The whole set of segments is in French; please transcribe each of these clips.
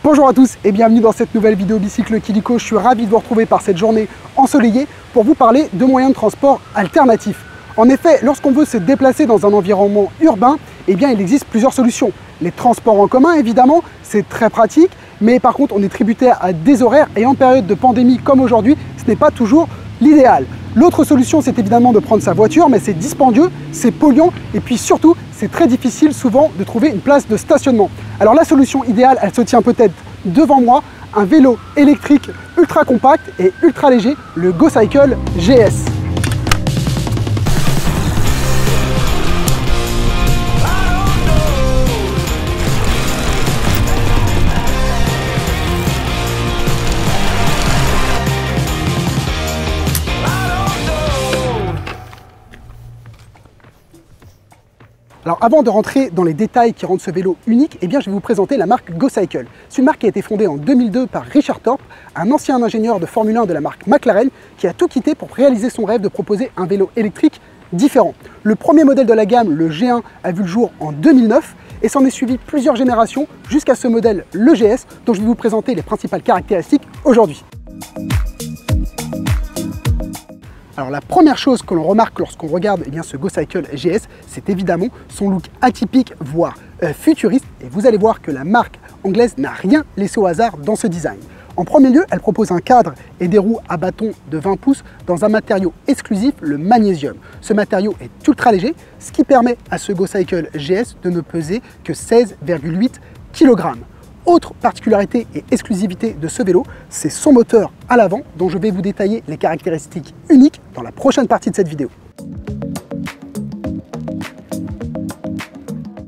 Bonjour à tous et bienvenue dans cette nouvelle vidéo Bicycle Kilico. Je suis ravi de vous retrouver par cette journée ensoleillée pour vous parler de moyens de transport alternatifs. En effet, lorsqu'on veut se déplacer dans un environnement urbain, eh bien, il existe plusieurs solutions. Les transports en commun, évidemment, c'est très pratique, mais par contre, on est tributaire à des horaires et en période de pandémie comme aujourd'hui, ce n'est pas toujours l'idéal. L'autre solution, c'est évidemment de prendre sa voiture, mais c'est dispendieux, c'est polluant et puis surtout, c'est très difficile souvent de trouver une place de stationnement. Alors la solution idéale, elle se tient peut-être devant moi, un vélo électrique ultra compact et ultra léger, le GoCycle GS. Alors avant de rentrer dans les détails qui rendent ce vélo unique, eh bien, je vais vous présenter la marque GoCycle. C'est une marque qui a été fondée en 2002 par Richard Thorpe, un ancien ingénieur de Formule 1 de la marque McLaren, qui a tout quitté pour réaliser son rêve de proposer un vélo électrique différent. Le premier modèle de la gamme, le G1, a vu le jour en 2009 et s'en est suivi plusieurs générations jusqu'à ce modèle, le GS, dont je vais vous présenter les principales caractéristiques aujourd'hui. Alors la première chose que l'on remarque lorsqu'on regarde ce GoCycle GS, c'est évidemment son look atypique, voire futuriste. Et vous allez voir que la marque anglaise n'a rien laissé au hasard dans ce design. En premier lieu, elle propose un cadre et des roues à bâton de 20 pouces dans un matériau exclusif, le magnésium. Ce matériau est ultra léger, ce qui permet à ce GoCycle GS de ne peser que 16,8 kg. Autre particularité et exclusivité de ce vélo, c'est son moteur à l'avant, dont je vais vous détailler les caractéristiques uniques dans la prochaine partie de cette vidéo.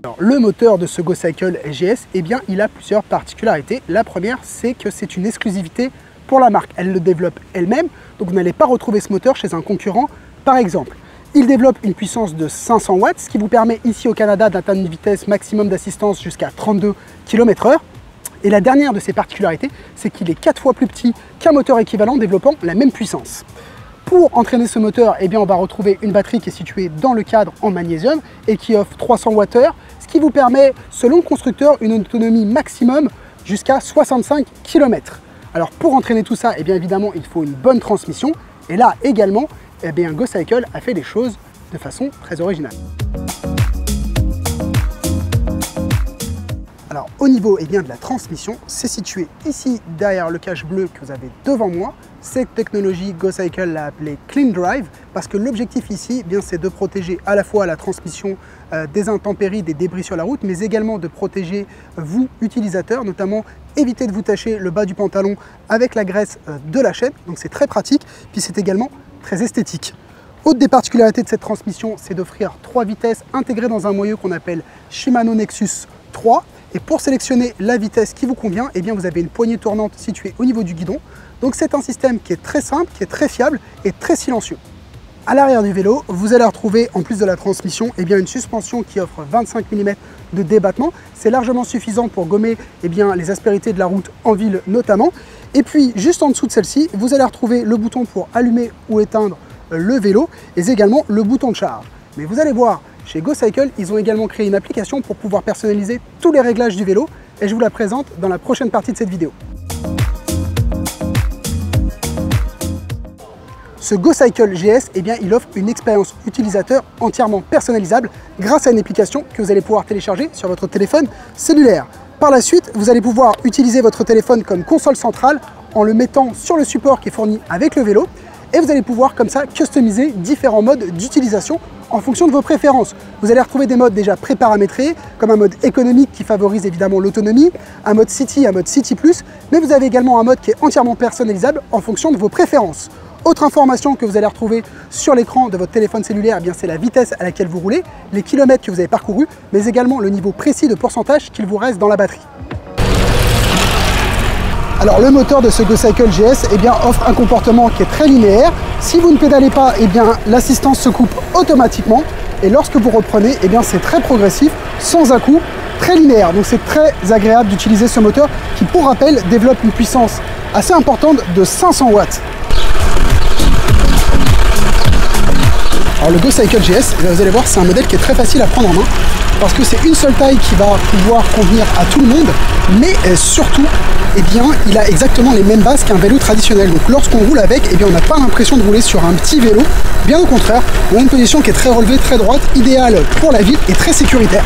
Alors, le moteur de ce GoCycle GS, eh bien, il a plusieurs particularités. La première, c'est que c'est une exclusivité pour la marque. Elle le développe elle-même, donc vous n'allez pas retrouver ce moteur chez un concurrent, par exemple. Il développe une puissance de 500 watts, ce qui vous permet ici au Canada d'atteindre une vitesse maximum d'assistance jusqu'à 32 km/h. Et la dernière de ses particularités, c'est qu'il est 4 fois plus petit qu'un moteur équivalent développant la même puissance. Pour entraîner ce moteur, eh bien, on va retrouver une batterie qui est située dans le cadre en magnésium et qui offre 300 Wh, ce qui vous permet, selon le constructeur, une autonomie maximum jusqu'à 65 km. Alors pour entraîner tout ça, eh bien, évidemment, il faut une bonne transmission. Et là également, eh bien, GoCycle a fait des choses de façon très originale. Alors au niveau de la transmission, c'est situé ici derrière le cache bleu que vous avez devant moi. Cette technologie, GoCycle l'a appelée Clean Drive parce que l'objectif ici, c'est de protéger à la fois la transmission des intempéries, des débris sur la route, mais également de protéger vous, utilisateurs, notamment éviter de vous tacher le bas du pantalon avec la graisse de la chaîne. Donc c'est très pratique, puis c'est également très esthétique. Autre des particularités de cette transmission, c'est d'offrir 3 vitesses intégrées dans un moyeu qu'on appelle Shimano Nexus 3. Et pour sélectionner la vitesse qui vous convient, eh bien, vous avez une poignée tournante située au niveau du guidon. Donc c'est un système qui est très simple, qui est très fiable et très silencieux. À l'arrière du vélo, vous allez retrouver, en plus de la transmission, une suspension qui offre 25 mm de débattement. C'est largement suffisant pour gommer les aspérités de la route en ville notamment. Et puis juste en dessous de celle-ci, vous allez retrouver le bouton pour allumer ou éteindre le vélo et également le bouton de charge. Mais vous allez voir, chez GoCycle, ils ont également créé une application pour pouvoir personnaliser tous les réglages du vélo et je vous la présente dans la prochaine partie de cette vidéo. Ce GoCycle GS, il offre une expérience utilisateur entièrement personnalisable grâce à une application que vous allez pouvoir télécharger sur votre téléphone cellulaire. Par la suite, vous allez pouvoir utiliser votre téléphone comme console centrale en le mettant sur le support qui est fourni avec le vélo et vous allez pouvoir comme ça customiser différents modes d'utilisation en fonction de vos préférences. Vous allez retrouver des modes déjà pré-paramétrés, comme un mode économique qui favorise évidemment l'autonomie, un mode City, un mode City+, mais vous avez également un mode qui est entièrement personnalisable en fonction de vos préférences. Autre information que vous allez retrouver sur l'écran de votre téléphone cellulaire, c'est la vitesse à laquelle vous roulez, les kilomètres que vous avez parcourus, mais également le niveau précis de pourcentage qu'il vous reste dans la batterie. Alors le moteur de ce GoCycle GS offre un comportement qui est très linéaire. Si vous ne pédalez pas, l'assistance se coupe automatiquement et lorsque vous reprenez, c'est très progressif, sans à-coup, très linéaire. Donc c'est très agréable d'utiliser ce moteur qui, pour rappel, développe une puissance assez importante de 500 watts. Alors le GoCycle GS, vous allez voir, c'est un modèle qui est très facile à prendre en main parce que c'est une seule taille qui va pouvoir convenir à tout le monde, mais surtout, eh bien, il a exactement les mêmes bases qu'un vélo traditionnel. Donc lorsqu'on roule avec, eh bien, on n'a pas l'impression de rouler sur un petit vélo, bien au contraire, on a une position qui est très relevée, très droite, idéale pour la ville et très sécuritaire.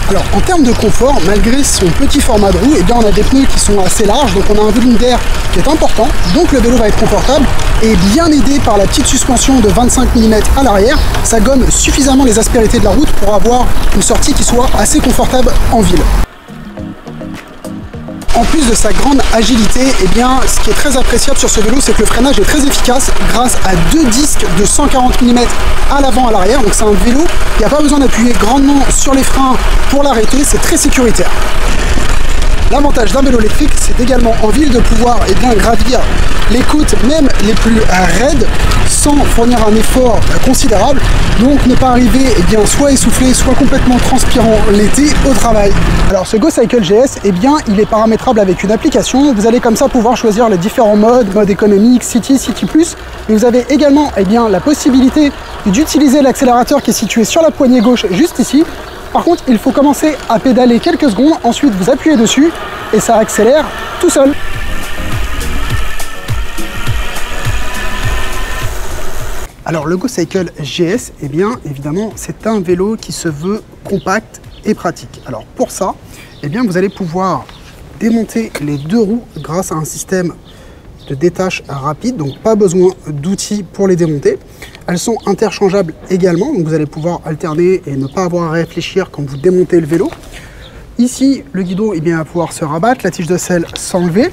Alors en termes de confort, malgré son petit format de roue, eh bien, on a des pneus qui sont assez larges, donc on a un volume d'air qui est important, donc le vélo va être confortable et bien aidé par la petite suspension de 25 mm à l'arrière, ça gomme suffisamment les aspérités de la route pour avoir une sortie qui soit assez confortable en ville. En plus de sa grande agilité, eh bien, ce qui est très appréciable sur ce vélo, c'est que le freinage est très efficace grâce à deux disques de 140 mm à l'avant et à l'arrière. Donc c'est un vélo, il n'y a pas besoin d'appuyer grandement sur les freins pour l'arrêter, c'est très sécuritaire. L'avantage d'un vélo électrique, c'est également en ville de pouvoir gravir les côtes, même les plus raides, sans fournir un effort considérable. Donc ne pas arriver soit essoufflé, soit complètement transpirant l'été au travail. Alors ce GoCycle GS, il est paramétrable avec une application. Vous allez comme ça pouvoir choisir les différents modes, mode économique, City, City+. Et vous avez également la possibilité d'utiliser l'accélérateur qui est situé sur la poignée gauche juste ici. Par contre, il faut commencer à pédaler quelques secondes, ensuite vous appuyez dessus et ça accélère tout seul. Alors le GoCycle GS, évidemment, c'est un vélo qui se veut compact et pratique. Alors pour ça, vous allez pouvoir démonter les deux roues grâce à un système de détache rapide, donc pas besoin d'outils pour les démonter. Elles sont interchangeables également, donc vous allez pouvoir alterner et ne pas avoir à réfléchir quand vous démontez le vélo. Ici, le guidon va pouvoir se rabattre, la tige de selle s'enlever.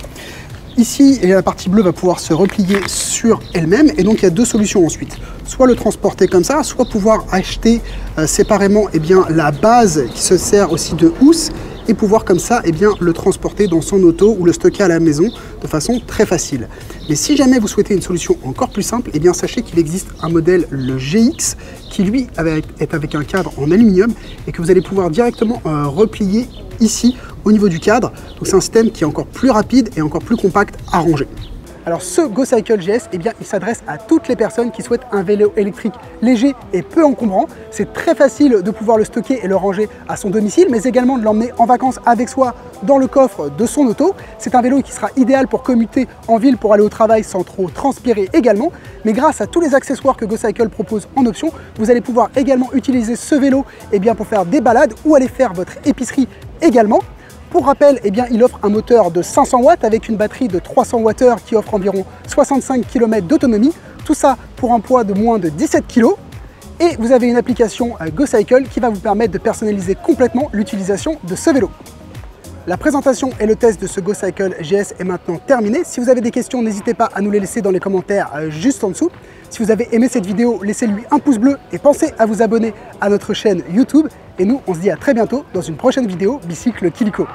Ici, la partie bleue va pouvoir se replier sur elle-même, et donc il y a deux solutions ensuite. Soit le transporter comme ça, soit pouvoir acheter séparément la base qui se sert aussi de housse, et pouvoir comme ça le transporter dans son auto ou le stocker à la maison de façon très facile. Mais si jamais vous souhaitez une solution encore plus simple, sachez qu'il existe un modèle, le GX, qui lui est avec un cadre en aluminium et que vous allez pouvoir directement replier ici au niveau du cadre. Donc c'est un système qui est encore plus rapide et encore plus compact à ranger. Alors ce GoCycle GS, il s'adresse à toutes les personnes qui souhaitent un vélo électrique léger et peu encombrant. C'est très facile de pouvoir le stocker et le ranger à son domicile, mais également de l'emmener en vacances avec soi dans le coffre de son auto. C'est un vélo qui sera idéal pour commuter en ville, pour aller au travail sans trop transpirer également. Mais grâce à tous les accessoires que GoCycle propose en option, vous allez pouvoir également utiliser ce vélo pour faire des balades ou aller faire votre épicerie également. Pour rappel, il offre un moteur de 500 watts avec une batterie de 300 Wh qui offre environ 65 km d'autonomie. Tout ça pour un poids de moins de 17 kg. Et vous avez une application GoCycle qui va vous permettre de personnaliser complètement l'utilisation de ce vélo. La présentation et le test de ce GoCycle GS est maintenant terminé. Si vous avez des questions, n'hésitez pas à nous les laisser dans les commentaires juste en dessous. Si vous avez aimé cette vidéo, laissez-lui un pouce bleu et pensez à vous abonner à notre chaîne YouTube. Et nous, on se dit à très bientôt dans une prochaine vidéo Bicycle Kiliko.